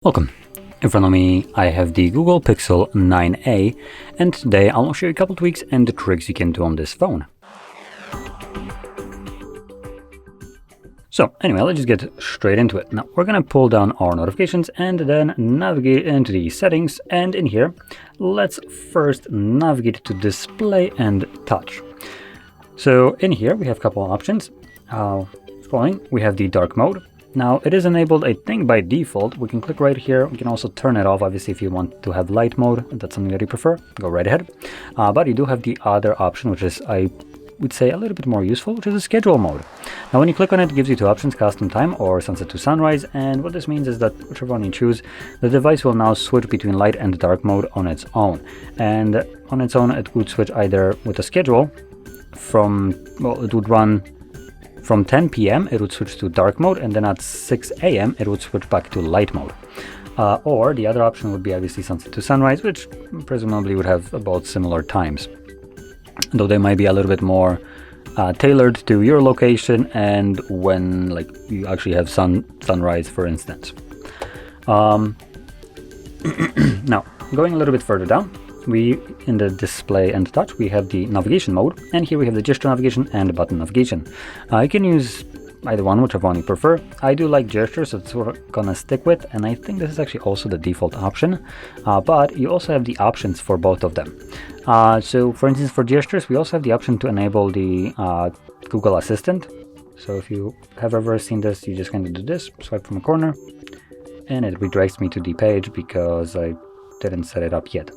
Welcome. In front of me I have the Google Pixel 9a, and today I'll show you a couple tweaks and the tricks you can do on this phone. So anyway, let's just get straight into it. Now we're gonna pull down our notifications and then navigate into the settings, and in here let's first navigate to display and touch. So in here we have a couple of options. Scrolling, we have the dark mode. Now it is enabled, I think, by default. We can click right here. We can also turn it off, obviously, if you want to have light mode. If that's something that you prefer, go right ahead. But you do have the other option, which is, I would say, a little bit more useful, which is the schedule mode. Now when you click on it, it gives you two options, custom time or sunset to sunrise. And what this means is that whichever one you choose, the device will now switch between light and dark mode on its own. And on its own, it would switch either with a schedule from, well, it would run from 10 p.m. it would switch to dark mode, and then at 6 a.m. it would switch back to light mode. Or the other option would be obviously sunset to sunrise, which presumably would have about similar times, though they might be a little bit more tailored to your location and when you actually have sunrise, for instance. Now going a little bit further down, in the display and touch we have the navigation mode, and here we have the gesture navigation and button navigation. You can use either one, whichever one you prefer. I do like gesture, so it's what we're gonna stick with, and I think this is actually also the default option, but you also have the options for both of them. So for instance, for gestures we also have the option to enable the Google Assistant. So if you have ever seen this, you just kind of do this, swipe from a corner, and it redirects me to the page because I didn't set it up yet.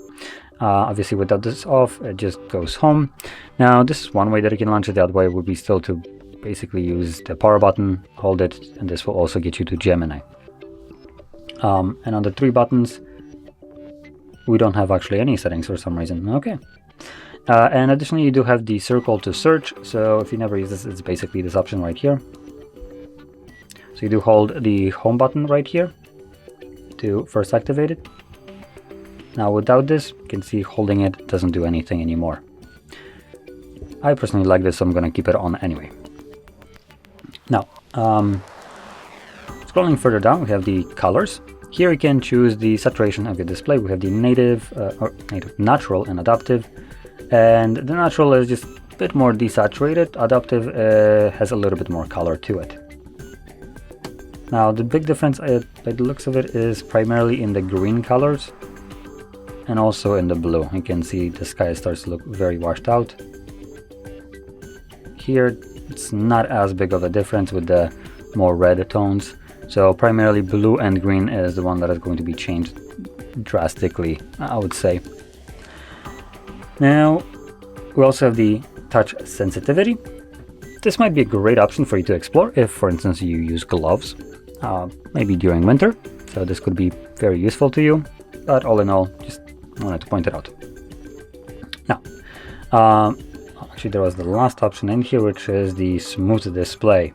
Obviously without this off, it just goes home. Now this is one way that you can launch it. The other way would be still to basically use the power button, hold it, and this will also get you to Gemini. And on the three buttons, we don't have actually any settings for some reason. Okay. And additionally, you do have the circle to search. So if you never use this, it's basically this option right here. So you do hold the home button right here to first activate it. Now without this, you can see holding it doesn't do anything anymore. I personally like this, so I'm going to keep it on anyway. Now, scrolling further down, we have the colors. Here you can choose the saturation of your display. We have the native, natural, and adaptive. And the natural is just a bit more desaturated. Adaptive has a little bit more color to it. Now the big difference by the looks of it is primarily in the green colors. And also in the blue. You can see the sky starts to look very washed out. Here it's not as big of a difference with the more red tones. So primarily blue and green is the one that is going to be changed drastically, I would say. Now we also have the touch sensitivity. This might be a great option for you to explore if, for instance, you use gloves, maybe during winter. So this could be very useful to you. But all in all, just wanted to point it out. Now, actually there was the last option in here, which is the smooth display.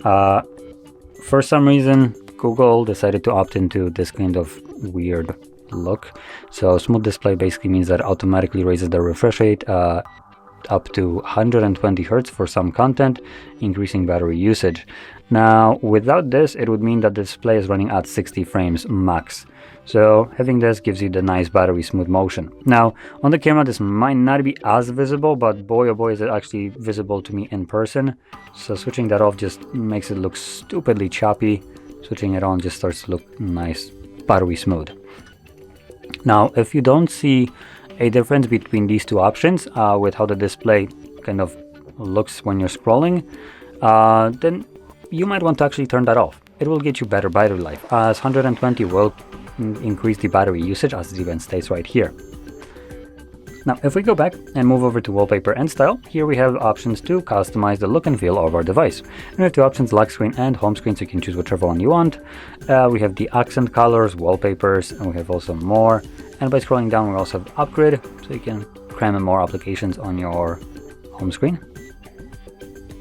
For some reason, Google decided to opt into this kind of weird look. So smooth display basically means that it automatically raises the refresh rate up to 120 Hz for some content, increasing battery usage. Now, without this, it would mean that the display is running at 60 frames max. So having this gives you the nice battery smooth motion. Now, on the camera, this might not be as visible, but boy, oh boy, is it actually visible to me in person. So switching that off just makes it look stupidly choppy. Switching it on just starts to look nice, battery smooth. Now, if you don't see a difference between these two options with how the display kind of looks when you're scrolling, then you might want to actually turn that off. It will get you better battery life, as 120 will increase the battery usage, as it even states right here. Now, if we go back and move over to wallpaper and style, here we have options to customize the look and feel of our device. And we have two options, lock screen and home screen, so you can choose whichever one you want. We have the accent colors, wallpapers, and we have also more. And by scrolling down, we also have upgrade, so you can cram in more applications on your home screen.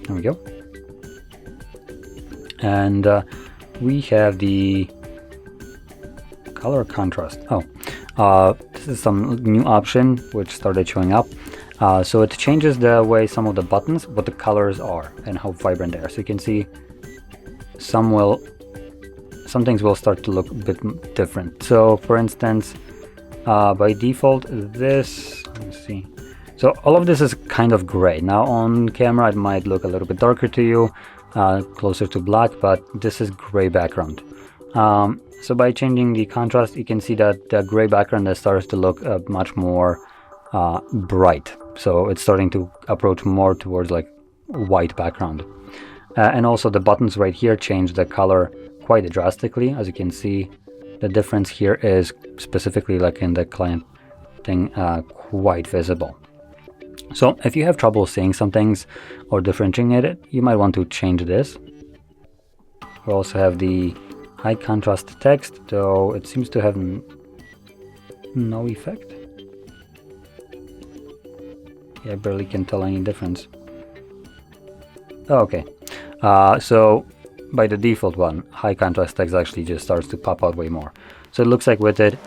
There we go. And we have the color contrast. This is some new option which started showing up. So it changes the way some of the buttons, what the colors are and how vibrant they are. So you can see some will some things will start to look a bit different. So for instance, by default, this, let me see. So all of this is kind of gray. Now on camera, it might look a little bit darker to you, closer to black, but this is gray background. So by changing the contrast, you can see that the gray background starts to look much more bright. So it's starting to approach more towards like white background. And also the buttons right here change the color quite drastically. As you can see, the difference here is specifically like in the client thing quite visible. So if you have trouble seeing some things or differentiating it, you might want to change this. We also have the high contrast text, though it seems to have no effect. Yeah, I barely can tell any difference. Oh, okay. So by the default one, high contrast text actually just starts to pop out way more. So it looks like with it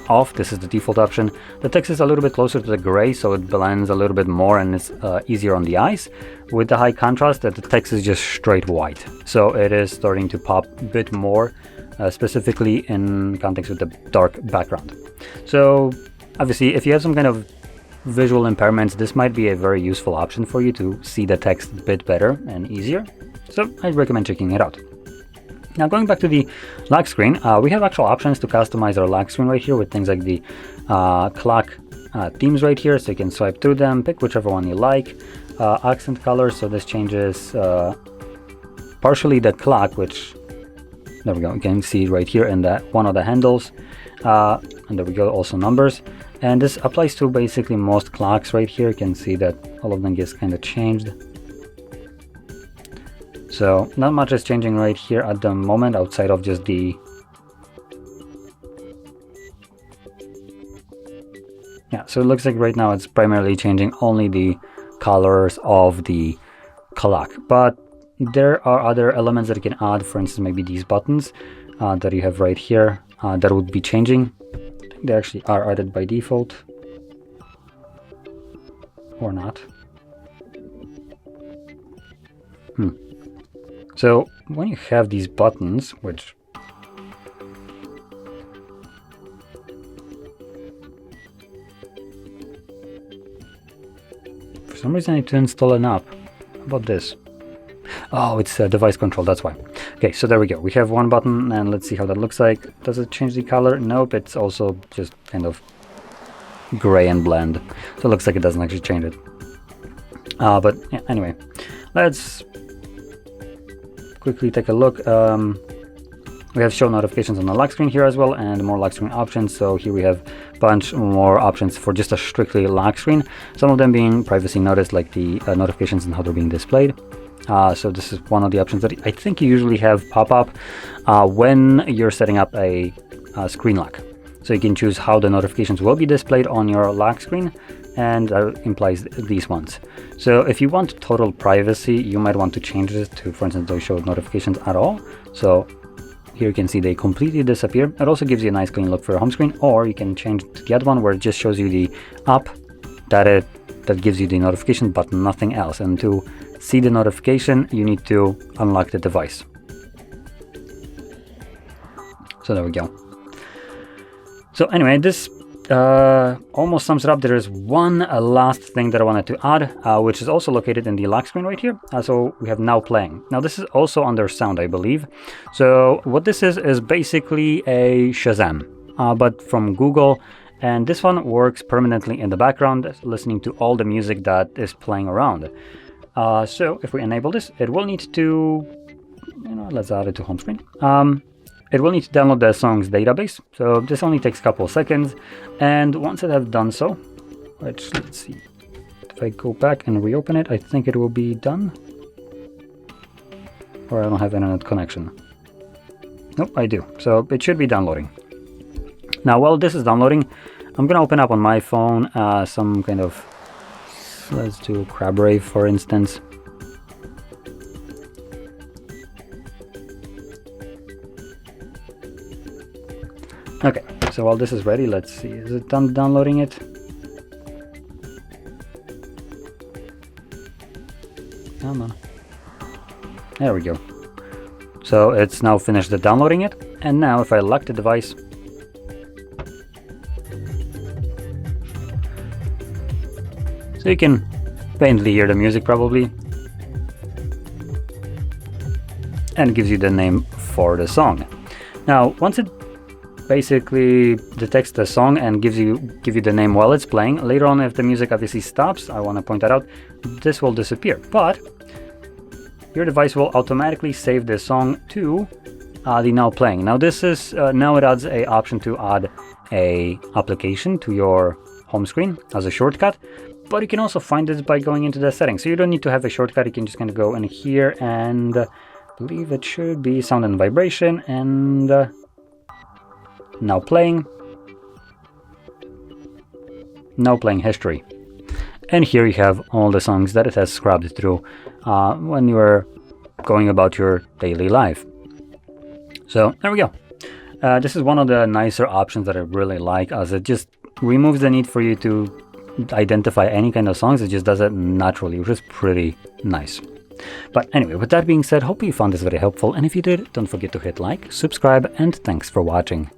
off, this is the default option, the text is a little bit closer to the gray, so it blends a little bit more and it's easier on the eyes. With the high contrast, the text is just straight white, so it is starting to pop a bit more, specifically in context with the dark background. So obviously, if you have some kind of visual impairments, this might be a very useful option for you to see the text a bit better and easier. So I'd recommend checking it out. Now going back to the lock screen, we have actual options to customize our lock screen right here with things like the clock themes right here, so you can swipe through them, pick whichever one you like. Accent color, so this changes partially the clock, which, there we go, you can see right here in that one of the handles, and there we go, also numbers. And this applies to basically most clocks right here. You can see that all of them gets kind of changed. So not much is changing right here at the moment outside of just the so it looks like right now it's primarily changing only the colors of the clock, but there are other elements that you can add. For instance, maybe these buttons that you have right here that would be changing. They actually are added by default or not. So when you have these buttons, which for some reason I need to install an app. How about this? Oh, it's device control, that's why. Okay, so there we go. We have one button, and let's see how that looks like. Does it change the color? Nope, it's also just kind of gray and blend. So it looks like it doesn't actually change it. But yeah, anyway, let's quickly take a look. We have show notifications on the lock screen here as well, and more lock screen options. So here we have a bunch more options for just a strictly lock screen. Some of them being privacy notice, like the notifications and how they're being displayed. So this is one of the options that I think you usually have pop up when you're setting up a screen lock. So you can choose how the notifications will be displayed on your lock screen, and that implies these ones. So if you want total privacy, you might want to change this to, for instance, don't show notifications at all. So here you can see they completely disappear. It also gives you a nice clean look for your home screen, or you can change to the other one where it just shows you the app that gives you the notification, but nothing else. And to see the notification, you need to unlock the device. So there we go. So anyway, this almost sums it up. There is one last thing that I wanted to add, which is also located in the lock screen right here. So we have now playing. Now this is also under sound, I believe. So what this is basically a Shazam, but from Google. And this one works permanently in the background, listening to all the music that is playing around. So if we enable this, it will need to, let's add it to home screen. It will need to download the songs database. So this only takes a couple of seconds. And once it has done so, which, let's see, if I go back and reopen it, I think it will be done. Or I don't have internet connection. Nope, I do. So it should be downloading. Now, while this is downloading, I'm going to open up on my phone some kind of, let's do Crab Rave, for instance. Okay, so while this is ready, let's see. Is it done downloading it? Come on. There we go. So it's now finished downloading it, and now if I lock the device, so you can faintly hear the music probably, and it gives you the name for the song. Now once it basically detects the song and give you the name while it's playing, later on if the music obviously stops, I want to point that out, this will disappear, but your device will automatically save this song to the now playing. Now this is now it adds a option to add a application to your home screen as a shortcut, but you can also find this by going into the settings. So you don't need to have a shortcut, you can just kind of go in here and I believe it should be sound and vibration, and now playing history. And here you have all the songs that it has scrubbed through when you are going about your daily life. So there we go. This is one of the nicer options that I really like, as it just removes the need for you to identify any kind of songs. It just does it naturally, which is pretty nice. But anyway, with that being said, hope you found this very helpful, and if you did, don't forget to hit like, subscribe, and thanks for watching.